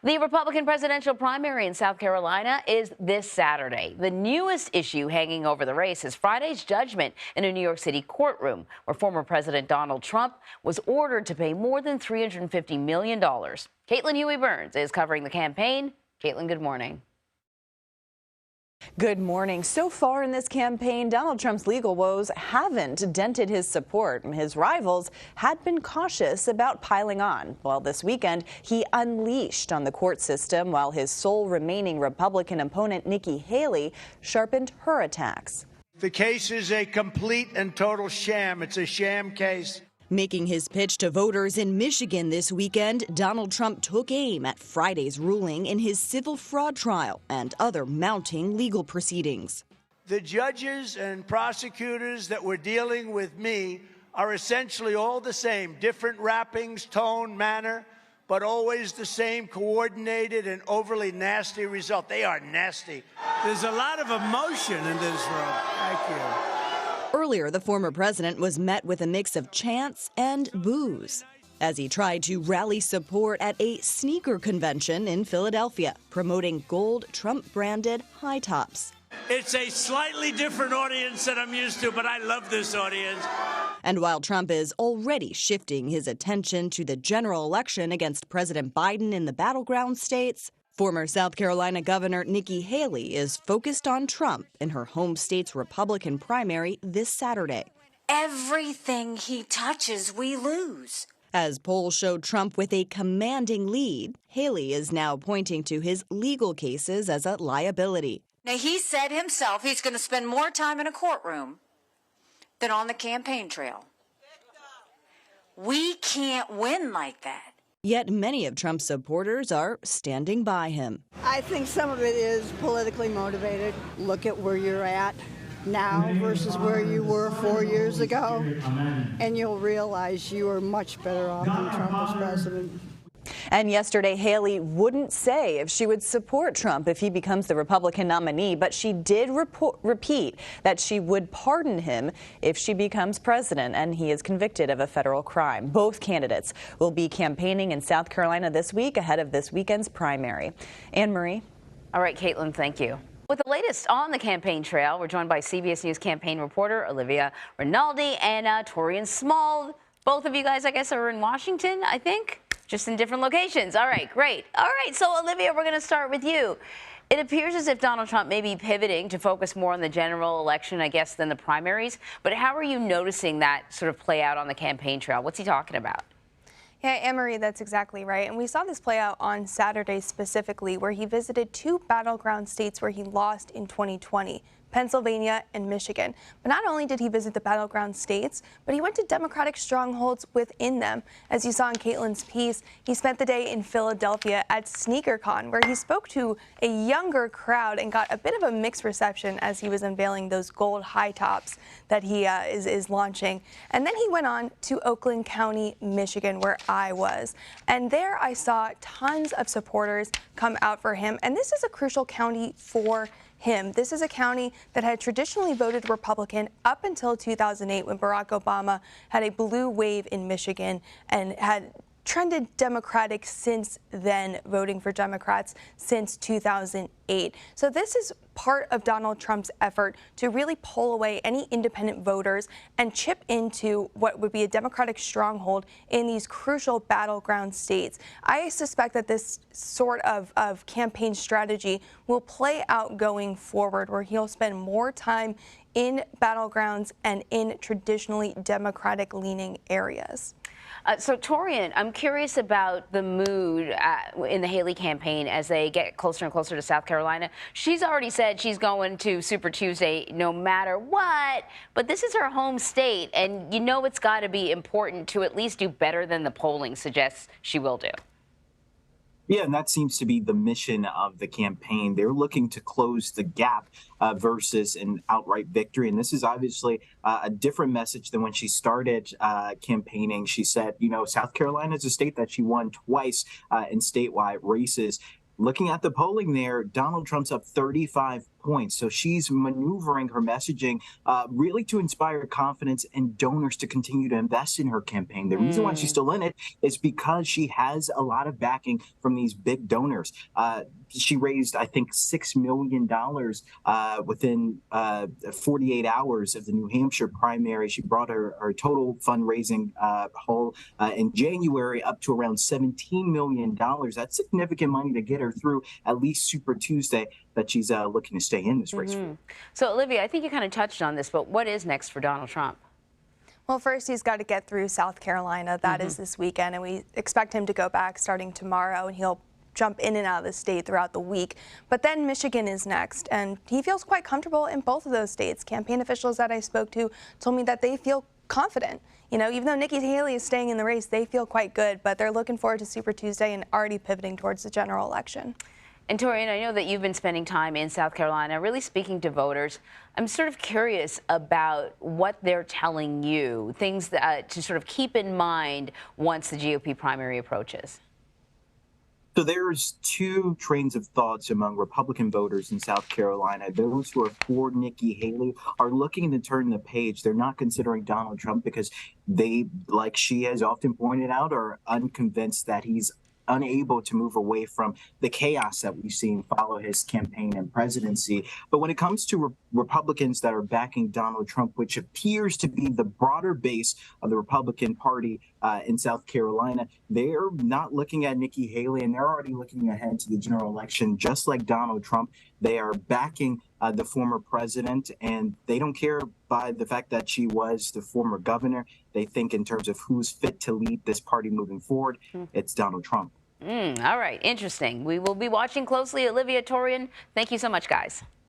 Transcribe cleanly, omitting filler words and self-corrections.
The Republican presidential primary in South Carolina is this Saturday. The newest issue hanging over the race is Friday's judgment in a New York City courtroom where former President Donald Trump was ordered to pay more than $350 million. Caitlin Huey-Burns is covering the campaign. Caitlin, good morning. Good morning. So far in this campaign, Donald Trump's legal woes haven't dented his support. His rivals had been cautious about piling on. Well, this weekend, he unleashed on the court system while his sole remaining Republican opponent, Nikki Haley, sharpened her attacks. The case is a complete and total sham. It's a sham case. Making his pitch to voters in Michigan this weekend, Donald Trump took aim at Friday's ruling in his civil fraud trial and other mounting legal proceedings. The judges and prosecutors that were dealing with me are essentially all the same, different wrappings, tone, manner, but always the same coordinated and overly nasty result. They are nasty. There's a lot of emotion in this room. Thank you. Earlier, the former president was met with a mix of chants and boos as he tried to rally support at a sneaker convention in Philadelphia, promoting gold Trump-branded high tops. It's a slightly different audience than I'm used to, but I love this audience. And while Trump is already shifting his attention to the general election against President Biden in the battleground states, former South Carolina Governor Nikki Haley is focused on Trump in her home state's Republican primary this Saturday. Everything he touches, we lose. As polls showed Trump with a commanding lead, Haley is now pointing to his legal cases as a liability. Now, he said himself he's going to spend more time in a courtroom than on the campaign trail. We can't win like that. Yet many of Trump's supporters are standing by him. I think some of it is politically motivated. Look at where you're at now versus where you were 4 years ago, and you'll realize you are much better off than Trump as president. And yesterday, Haley wouldn't say if she would support Trump if he becomes the Republican nominee, but she did repeat that she would pardon him if she becomes president and he is convicted of a federal crime. Both candidates will be campaigning in South Carolina this week ahead of this weekend's primary. Anne-Marie? All right, Caitlin, thank you. With the latest on the campaign trail, we're joined by CBS News campaign reporter Olivia, Rinaldi, and Taurean Small. Both of you guys, I guess, are in Washington, I think. Just in different locations. All right, great. All right, so Olivia, we're going to start with you. It appears as if Donald Trump may be pivoting to focus more on the general election, I guess, than the primaries. But how are you noticing that sort of play out on the campaign trail? What's he talking about? Yeah, Anne-Marie, that's exactly right. And we saw this play out on Saturday specifically, where he visited two battleground states where he lost in 2020. Pennsylvania and Michigan. But not only did he visit the battleground states, but he went to Democratic strongholds within them. As you saw in Caitlin's piece, he spent the day in Philadelphia at SneakerCon, where he spoke to a younger crowd and got a bit of a mixed reception as he was unveiling those gold high tops that he is launching. And then he went on to Oakland County, Michigan, where I was. And there I saw tons of supporters come out for him. And this is a crucial county for him. This is a county that had traditionally voted Republican up until 2008 when Barack Obama had a blue wave in Michigan and had trended Democratic since then, voting for Democrats since 2008. So this is part of Donald Trump's effort to really pull away any independent voters and chip into what would be a Democratic stronghold in these crucial battleground states. I suspect that this sort of campaign strategy will play out going forward, where he'll spend more time in battlegrounds and in traditionally Democratic-leaning areas. So, Taurean, I'm curious about the mood in the Haley campaign as they get closer and closer to South Carolina. She's already said she's going to Super Tuesday no matter what, but this is her home state, and you know it's got to be important to at least do better than the polling suggests she will do. Yeah, and that seems to be the mission of the campaign. They're looking to close the gap versus an outright victory. And this is obviously a different message than when she started campaigning. She said, you know, South Carolina is a state that she won twice in statewide races. looking at the polling there, Donald Trump's up 35 points. So she's maneuvering her messaging really to inspire confidence and donors to continue to invest in her campaign. The reason why she's still in it is because she has a lot of backing from these big donors. She raised, I think, $6 million within 48 hours of the New Hampshire primary. She brought her total fundraising whole in January up to around $17 million. That's significant money to get her through at least Super Tuesday that she's looking to stay in this race. So, Olivia, I think you kind of touched on this, but what is next for Donald Trump? Well, first, he's got to get through South Carolina. That is this weekend, and we expect him to go back starting tomorrow, and he'll jump in and out of the state throughout the week. But then Michigan is next, and he feels quite comfortable in both of those states. Campaign officials that I spoke to told me that they feel confident. You know, even though Nikki Haley is staying in the race, they feel quite good, but they're looking forward to Super Tuesday and already pivoting towards the general election. And Taurean, I know that you've been spending time in South Carolina, really speaking to voters. I'm sort of curious about what they're telling you, things that, to sort of keep in mind once the GOP primary approaches. So there's two trains of thoughts among Republican voters in South Carolina. Those who are for Nikki Haley are looking to turn the page. They're not considering Donald Trump because they, like she has often pointed out, are unconvinced that he's unable to move away from the chaos that we've seen follow his campaign and presidency. But when it comes to Republicans that are backing Donald Trump, which appears to be the broader base of the Republican Party in South Carolina, they're not looking at Nikki Haley, and they're already looking ahead to the general election. Just like Donald Trump, they are backing the former president, and they don't care by the fact that she was the former governor. They think in terms of who's fit to lead this party moving forward, it's Donald Trump. All right, interesting. We will be watching closely. Olivia, Taurean, thank you so much, guys.